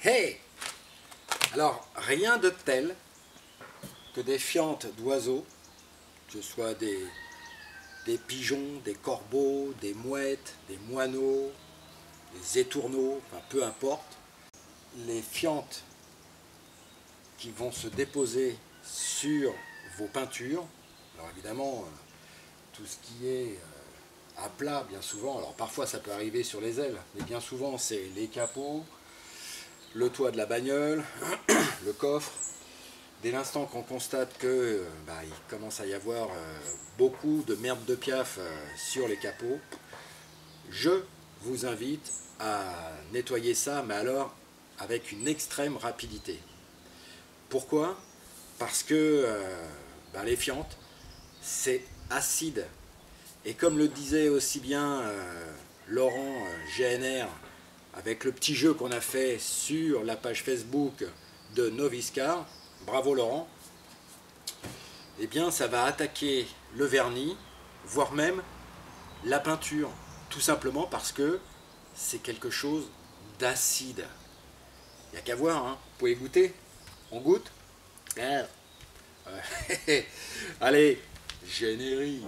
Hey! Alors, rien de tel que des fientes d'oiseaux, que ce soit des pigeons, des corbeaux, des mouettes, des moineaux, des étourneaux, enfin peu importe, les fientes qui vont se déposer sur vos peintures. Alors évidemment, tout ce qui est à plat, bien souvent, alors parfois ça peut arriver sur les ailes, mais bien souvent c'est les capots, le toit de la bagnole, le coffre. Dès l'instant qu'on constate que il commence à y avoir beaucoup de merde de piaf sur les capots, je vous invite à nettoyer ça, mais alors avec une extrême rapidité. Pourquoi? Parce que les fientes, c'est acide. Et comme le disait aussi bien Laurent GNR, avec le petit jeu qu'on a fait sur la page Facebook de Noviscar, bravo Laurent, eh bien ça va attaquer le vernis, voire même la peinture, tout simplement parce que c'est quelque chose d'acide. Il n'y a qu'à voir, hein. Vous pouvez goûter. On goûte? Allez, générique.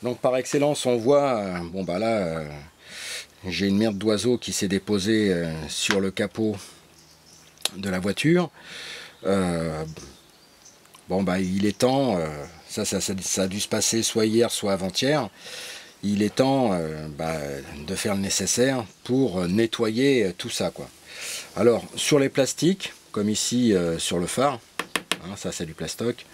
Donc par excellence on voit, j'ai une merde d'oiseau qui s'est déposée sur le capot de la voiture. Il est temps, ça a dû se passer soit hier soit avant-hier, il est temps de faire le nécessaire pour nettoyer tout ça, quoi. Alors sur les plastiques, comme ici sur le phare, hein, ça c'est du plastoc,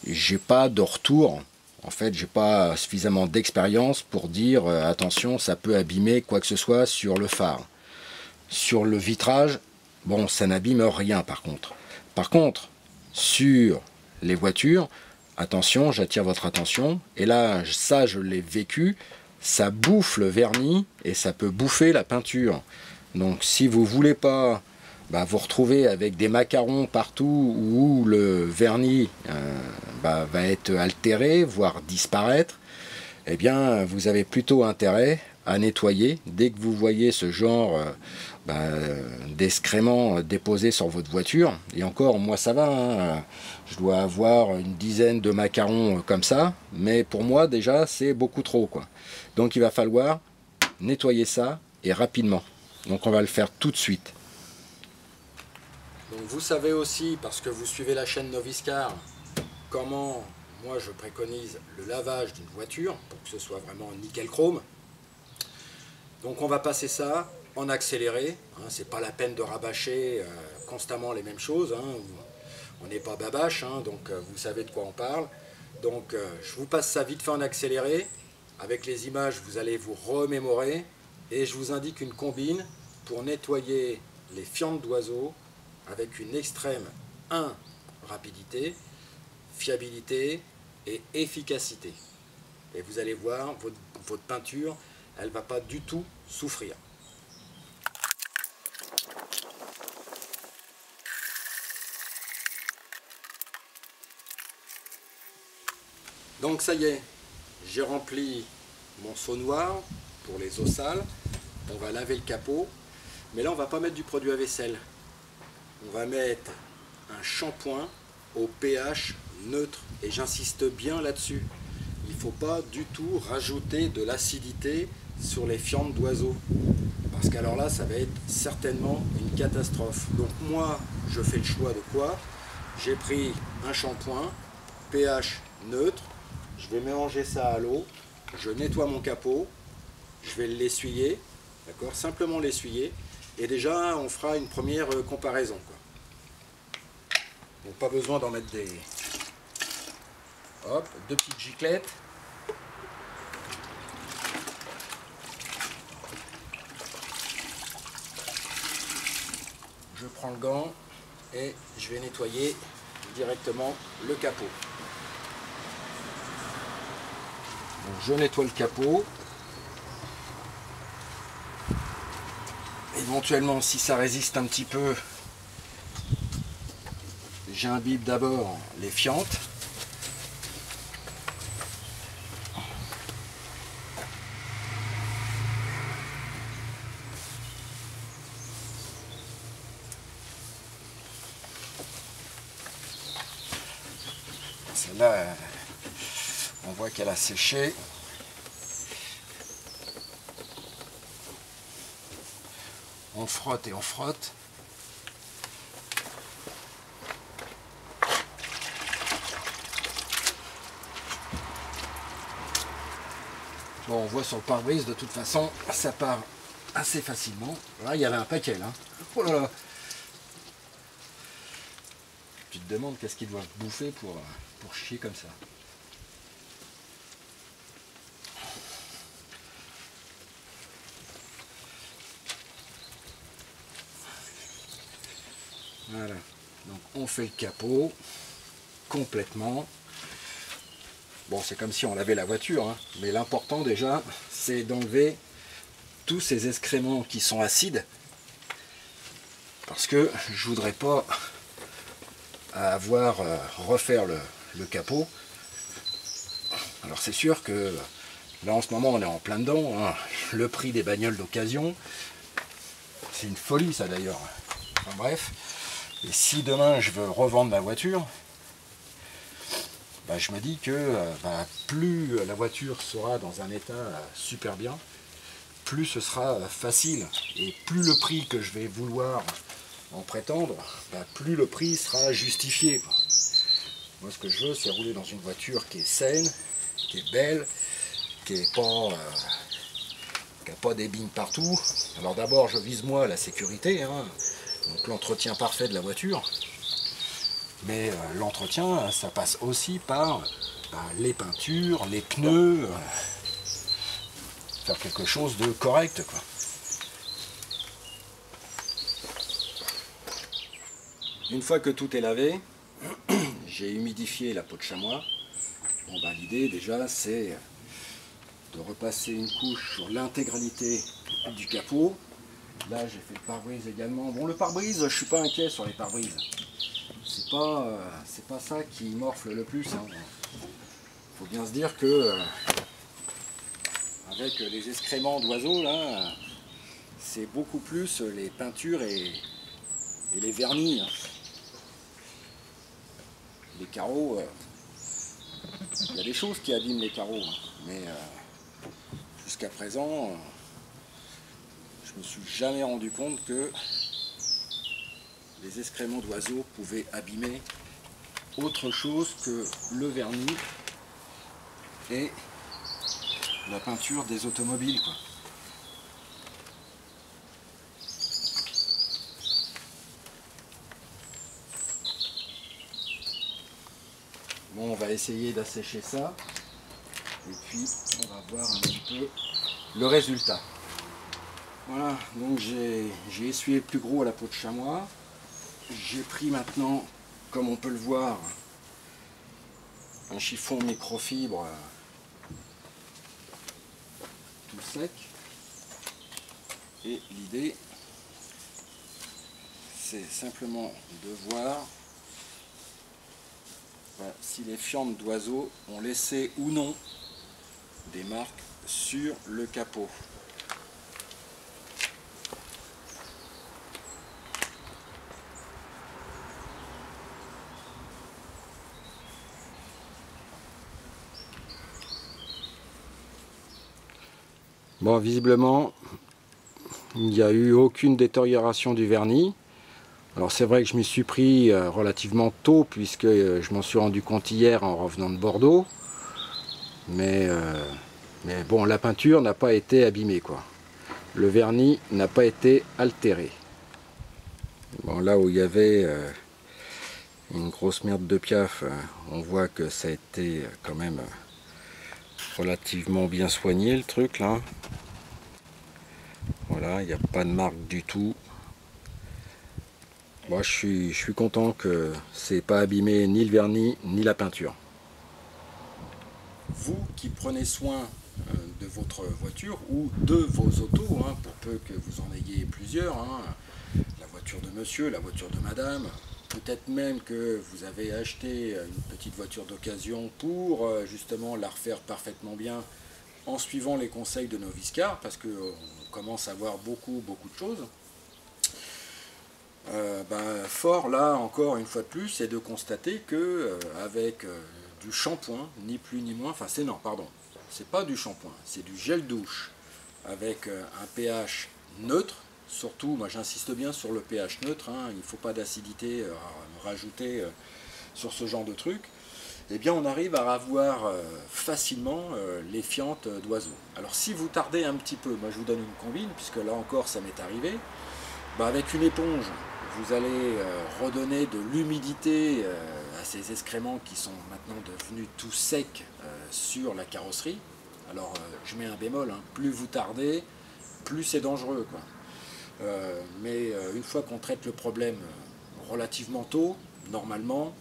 j'ai pas de retour. En fait, j'ai pas suffisamment d'expérience pour dire attention, ça peut abîmer quoi que ce soit sur le phare. Sur le vitrage, ça n'abîme rien par contre. Par contre, sur les voitures, attention, j'attire votre attention, et là, ça je l'ai vécu, ça bouffe le vernis et ça peut bouffer la peinture. Donc si vous voulez pas vous retrouvez avec des macarons partout où le vernis va être altéré, voire disparaître, eh bien vous avez plutôt intérêt à nettoyer. Dès que vous voyez ce genre d'excréments déposés sur votre voiture, et encore moi ça va, hein, je dois avoir une dizaine de macarons comme ça, mais pour moi déjà c'est beaucoup trop, quoi. Donc il va falloir nettoyer ça et rapidement. Donc on va le faire tout de suite. Donc vous savez aussi, parce que vous suivez la chaîne Noviscar, comment moi je préconise le lavage d'une voiture pour que ce soit vraiment nickel chrome. Donc on va passer ça en accéléré, hein, c'est pas la peine de rabâcher constamment les mêmes choses, hein. On n'est pas babache, hein, donc vous savez de quoi on parle. Donc je vous passe ça vite fait en accéléré, avec les images vous allez vous remémorer, et je vous indique une combine pour nettoyer les fientes d'oiseaux avec une extrême 1 rapidité, fiabilité et efficacité. Et vous allez voir, votre peinture, elle ne va pas du tout souffrir. Donc ça y est, j'ai rempli mon seau noir pour les eaux sales. On va laver le capot, mais là on ne va pas mettre du produit à vaisselle. On va mettre un shampoing au pH neutre, et j'insiste bien là-dessus. Il ne faut pas du tout rajouter de l'acidité sur les fientes d'oiseaux, parce qu'alors là ça va être certainement une catastrophe. Donc moi je fais le choix de quoi? J'ai pris un shampoing pH neutre, je vais mélanger ça à l'eau, je nettoie mon capot, je vais l'essuyer, d'accord, simplement l'essuyer. Et déjà, on fera une première comparaison, quoi. Donc pas besoin d'en mettre des... Hop, deux petites giclettes. prends le gant et je vais nettoyer directement le capot. Donc, je nettoie le capot. Éventuellement, si ça résiste un petit peu, j'imbibe d'abord les fientes. Celle-là, on voit qu'elle a séché. On frotte et on frotte. Bon, on voit sur le pare-brise, de toute façon, ça part assez facilement. Là, il y avait un paquet, là. Oh là là! Tu te demandes qu'est-ce qu'ils doivent bouffer pour chier comme ça. Voilà. Donc, on fait le capot complètement. Bon, c'est comme si on lavait la voiture, hein. Mais l'important déjà, c'est d'enlever tous ces excréments qui sont acides, parce que je voudrais pas avoir refaire le capot. Alors c'est sûr que là en ce moment on est en plein dedans, hein. Le prix des bagnoles d'occasion, c'est une folie ça d'ailleurs. Enfin bref, et si demain je veux revendre ma voiture, bah, je me dis que plus la voiture sera dans un état super bien, plus ce sera facile, et plus le prix que je vais vouloir en prétendre, plus le prix sera justifié. Moi ce que je veux, c'est rouler dans une voiture qui est saine, qui est belle, qui n'a pas d'ébines partout. Alors d'abord je vise moi la sécurité, hein, donc l'entretien parfait de la voiture, mais l'entretien ça passe aussi par les peintures, les pneus, faire quelque chose de correct, quoi. Une fois que tout est lavé, j'ai humidifié la peau de chamois. Bon, l'idée déjà c'est de repasser une couche sur l'intégralité du capot. Là j'ai fait le pare-brise également. Bon, le pare-brise, je suis pas inquiet sur les pare-brises. C'est pas ça qui morfle le plus, hein. Faut bien se dire que avec les excréments d'oiseaux là, c'est beaucoup plus les peintures et les vernis. Les carreaux, il y a des choses qui abîment les carreaux, hein, mais jusqu'à présent, je me suis jamais rendu compte que les excréments d'oiseaux pouvaient abîmer autre chose que le vernis et la peinture des automobiles, quoi. Bon, on va essayer d'assécher ça et puis on va voir un petit peu le résultat. Voilà, donc j'ai essuyé le plus gros à la peau de chamois. J'ai pris maintenant, comme on peut le voir, un chiffon microfibre tout sec. Et l'idée, c'est simplement de voir si les fientes d'oiseaux ont laissé ou non des marques sur le capot. Bon, visiblement, il n'y a eu aucune détérioration du vernis. Alors c'est vrai que je m'y suis pris relativement tôt, puisque je m'en suis rendu compte hier en revenant de Bordeaux. Mais bon, la peinture n'a pas été abîmée, quoi. Le vernis n'a pas été altéré. Bon, là où il y avait une grosse merde de piaf, on voit que ça a été quand même relativement bien soigné, le truc là. Voilà, il n'y a pas de marque du tout. Moi, je suis content que c'est pas abîmé ni le vernis ni la peinture. Vous qui prenez soin de votre voiture ou de vos autos, hein, pour peu que vous en ayez plusieurs, hein, la voiture de monsieur, la voiture de madame, peut-être même que vous avez acheté une petite voiture d'occasion pour justement la refaire parfaitement bien en suivant les conseils de Noviscar, parce qu'on commence à voir beaucoup de choses. Fort là encore une fois de plus, c'est de constater que avec du shampoing, ni plus ni moins, enfin c'est non, pardon, c'est pas du shampoing, c'est du gel douche avec un pH neutre, surtout, moi j'insiste bien sur le pH neutre, hein, il ne faut pas d'acidité rajouter sur ce genre de truc, eh bien on arrive à avoir facilement les fientes d'oiseaux. Alors si vous tardez un petit peu, moi je vous donne une combine, puisque là encore ça m'est arrivé, avec une éponge, vous allez redonner de l'humidité à ces excréments qui sont maintenant devenus tout secs sur la carrosserie. Alors je mets un bémol, hein, plus vous tardez, plus c'est dangereux, quoi. Mais une fois qu'on traite le problème relativement tôt, normalement,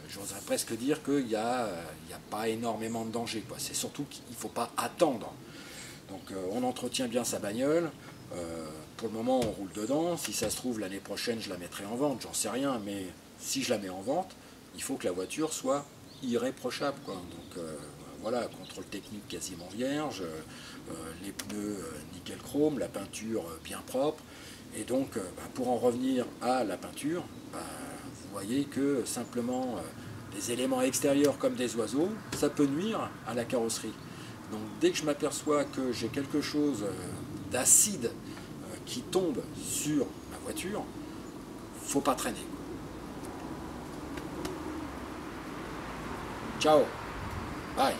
j'oserais presque dire qu'il n'y a pas énormément de danger, quoi. C'est surtout qu'il ne faut pas attendre. Donc on entretient bien sa bagnole. Pour le moment on roule dedans, si ça se trouve l'année prochaine je la mettrai en vente, j'en sais rien, mais si je la mets en vente, il faut que la voiture soit irréprochable, quoi. Donc voilà, contrôle technique quasiment vierge, les pneus nickel chrome, la peinture bien propre, et donc pour en revenir à la peinture, vous voyez que simplement des éléments extérieurs comme des oiseaux, ça peut nuire à la carrosserie. Donc dès que je m'aperçois que j'ai quelque chose d'acide qui tombe sur ma voiture, faut pas traîner. Ciao, bye.